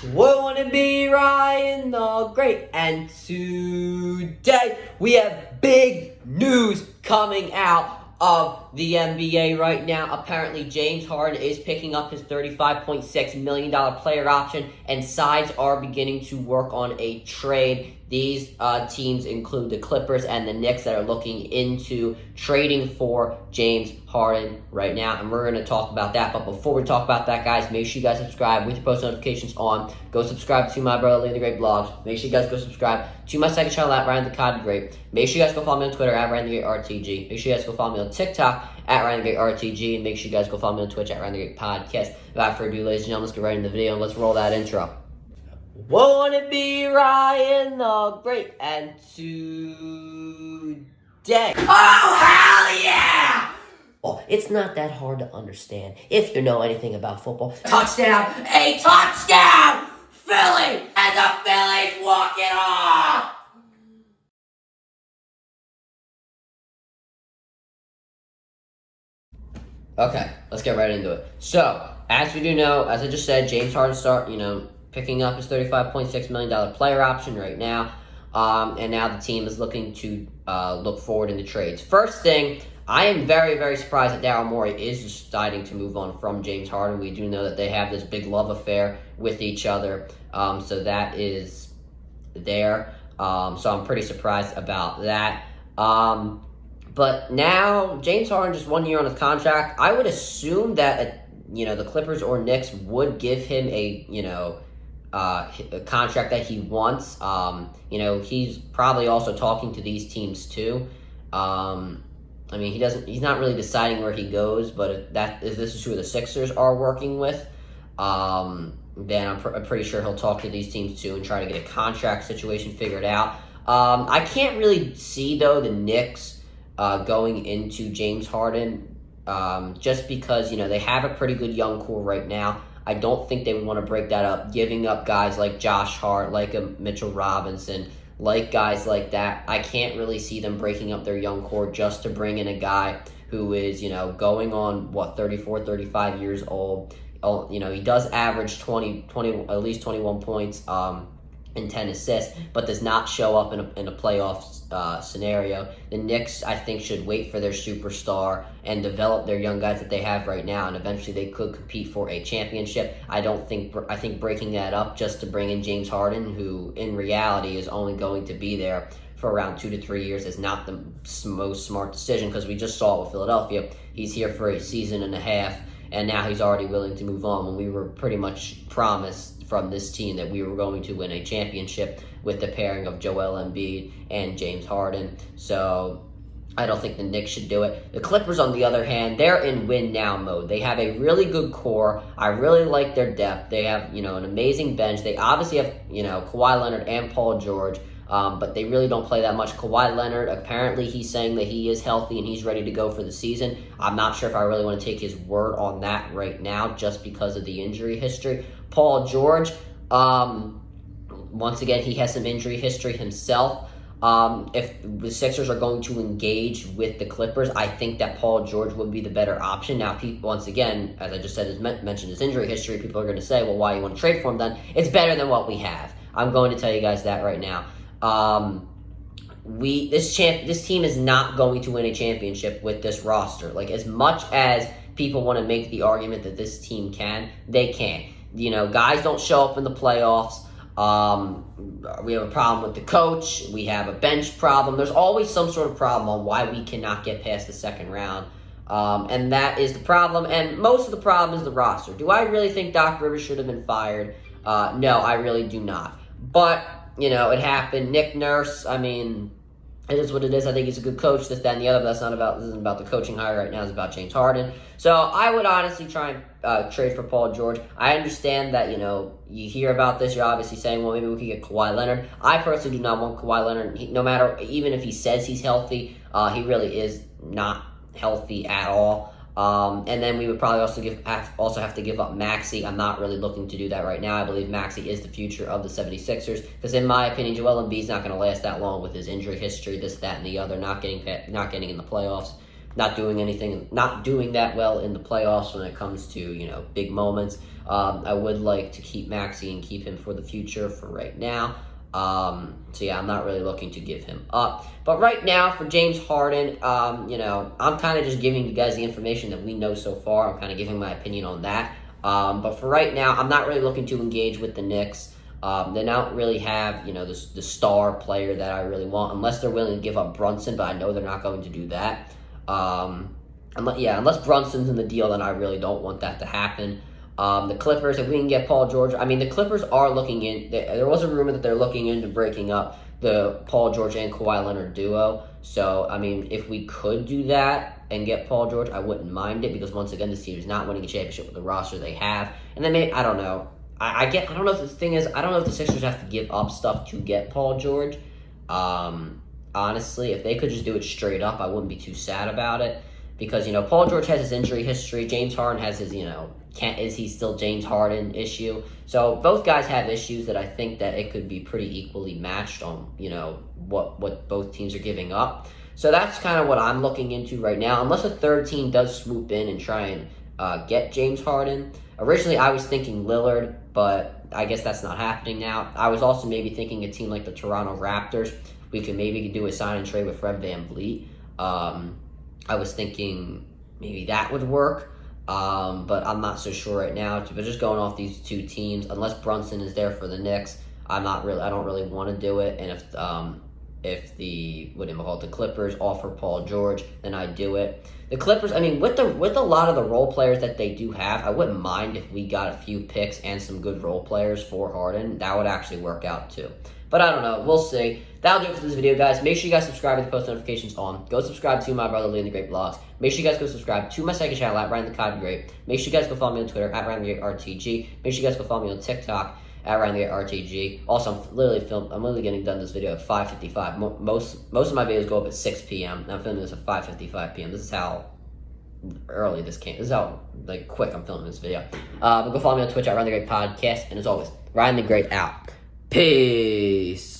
We want to be Ryan the Great, and today we have big news coming out of the NBA right now. Apparently, James Harden is picking up his $35.6 million player option, and sides are beginning to work on a trade. These teams include the Clippers and the Knicks that are looking into trading for James Harden right now, and we're going to talk about that. But before we talk about that, guys, make sure you guys subscribe with your post notifications on. Go subscribe to my brother Lee the Great blogs. Make sure you guys go subscribe to my second channel at Ryan the Cod Great. Make sure you guys go follow me on Twitter at Ryan the Great RTG. Make sure you guys go follow me on TikTok at Ryan the Great RTG, and make sure you guys go follow me on Twitch at Ryan the Great Podcast. Without further ado, ladies and gentlemen, let's get right into the video and let's roll that intro. Won't it be Ryan the Great? And today, oh hell yeah! Well, it's not that hard to understand if you know anything about football. Touchdown! A touchdown! Philly! And the Phillies walk it off! Okay, let's get right into it. So, as we do know, as I just said, James Harden picking up his $35.6 million player option right now. And now the team is looking to look forward in the trades. First thing, I am very, very surprised that Daryl Morey is deciding to move on from James Harden. We do know that they have this big love affair with each other. So that is there. So I'm pretty surprised about that. But now, James Harden just 1 year on his contract. I would assume that, the Clippers or Knicks would give him a contract that he wants. He's probably also talking to these teams too. He's not really deciding where he goes, but if this is who the Sixers are working with, then I'm pretty sure he'll talk to these teams too and try to get a contract situation figured out. I can't really see, though, the Knicks going into James Harden, just because, they have a pretty good young core right now. I don't think they would want to break that up, giving up guys like Josh Hart, like a Mitchell Robinson, like guys like that. I can't really see them breaking up their young core just to bring in a guy who is, going on, 34, 35 years old. He does average 20, at least 21 points, and 10 assists, but does not show up in a playoff scenario. The Knicks, I think, should wait for their superstar and develop their young guys that they have right now, and eventually they could compete for a championship. I think breaking that up just to bring in James Harden, who in reality is only going to be there for around 2 to 3 years, is not the most smart decision, because we just saw it with Philadelphia. He's here for a season and a half, and now he's already willing to move on when we were pretty much promised from this team that we were going to win a championship with the pairing of Joel Embiid and James Harden. So I don't think the Knicks should do it. The Clippers, on the other hand, they're in win-now mode. They have a really good core. I really like their depth. They have, an amazing bench. They obviously have, Kawhi Leonard and Paul George, but they really don't play that much. Kawhi Leonard, apparently he's saying that he is healthy and he's ready to go for the season. I'm not sure if I really want to take his word on that right now just because of the injury history. Paul George, once again, he has some injury history himself. If the Sixers are going to engage with the Clippers, I think that Paul George would be the better option. Now, once again, as I just said, mentioned his injury history, people are going to say, well, why do you want to trade for him then? It's better than what we have. I'm going to tell you guys that right now. This team is not going to win a championship with this roster. Like, as much as people want to make the argument that this team can, they can't. Guys don't show up in the playoffs. We have a problem with the coach. We have a bench problem. There's always some sort of problem on why we cannot get past the second round. And that is the problem. And most of the problem is the roster. Do I really think Doc Rivers should have been fired? No, I really do not. But, it happened. Nick Nurse, it is what it is. I think he's a good coach, this, that, and the other, but this isn't about the coaching hire right now. It's about James Harden. So I would honestly try and trade for Paul George. I understand that, you hear about this. You're obviously saying, well, maybe we could get Kawhi Leonard. I personally do not want Kawhi Leonard. No matter, even if he says he's healthy, he really is not healthy at all. And then we would probably also have to give up Maxey. I'm not really looking to do that right now. I believe Maxey is the future of the 76ers because, in my opinion, Joel Embiid's not going to last that long with his injury history, this, that, and the other, not getting in the playoffs, not doing that well in the playoffs when it comes to, big moments. I would like to keep Maxey and keep him for the future for right now. So yeah, I'm not really looking to give him up. But right now, for James Harden, I'm kind of just giving you guys the information that we know so far. I'm kind of giving my opinion on that. But for right now, I'm not really looking to engage with the Knicks. They don't really have, the star player that I really want, unless they're willing to give up Brunson, but I know they're not going to do that. Unless Brunson's in the deal, then I really don't want that to happen. The Clippers, if we can get Paul George, the Clippers are looking in. There was a rumor that they're looking into breaking up the Paul George and Kawhi Leonard duo. So, if we could do that and get Paul George, I wouldn't mind it, because once again, this team is not winning a championship with the roster they have. And then maybe, I don't know. I don't know if the thing is, I don't know if the Sixers have to give up stuff to get Paul George. Honestly, if they could just do it straight up, I wouldn't be too sad about it. Because, Paul George has his injury history. James Harden has his, is he still James Harden issue. So both guys have issues that I think that it could be pretty equally matched on, what both teams are giving up. So that's kind of what I'm looking into right now. Unless a third team does swoop in and try and get James Harden. Originally, I was thinking Lillard, but I guess that's not happening now. I was also maybe thinking a team like the Toronto Raptors. We could maybe do a sign and trade with Fred VanVleet. I was thinking maybe that would work, but I'm not so sure right now. But just going off these two teams, unless Brunson is there for the Knicks, I don't really want to do it. And if the Clippers offer Paul George, then I do it. The Clippers, with a lot of the role players that they do have, I wouldn't mind if we got a few picks and some good role players for Harden. That would actually work out too. But I don't know. We'll see. That'll do it for this video, guys. Make sure you guys subscribe with the post notifications on. Go subscribe to my brother Lee and the Great Vlogs. Make sure you guys go subscribe to my second channel at Ryan the Cod Great. Make sure you guys go follow me on Twitter at Ryan the Great RTG. Make sure you guys go follow me on TikTok at Ryan the Great RTG. Also, I'm literally getting done this video at 5:55. Most of my videos go up at 6 p.m. and I'm filming this at 5:55 p.m. This is how early this came. This is how quick I'm filming this video. But go follow me on Twitch at Ryan the Great Podcast. And as always, Ryan the Great out. Peace.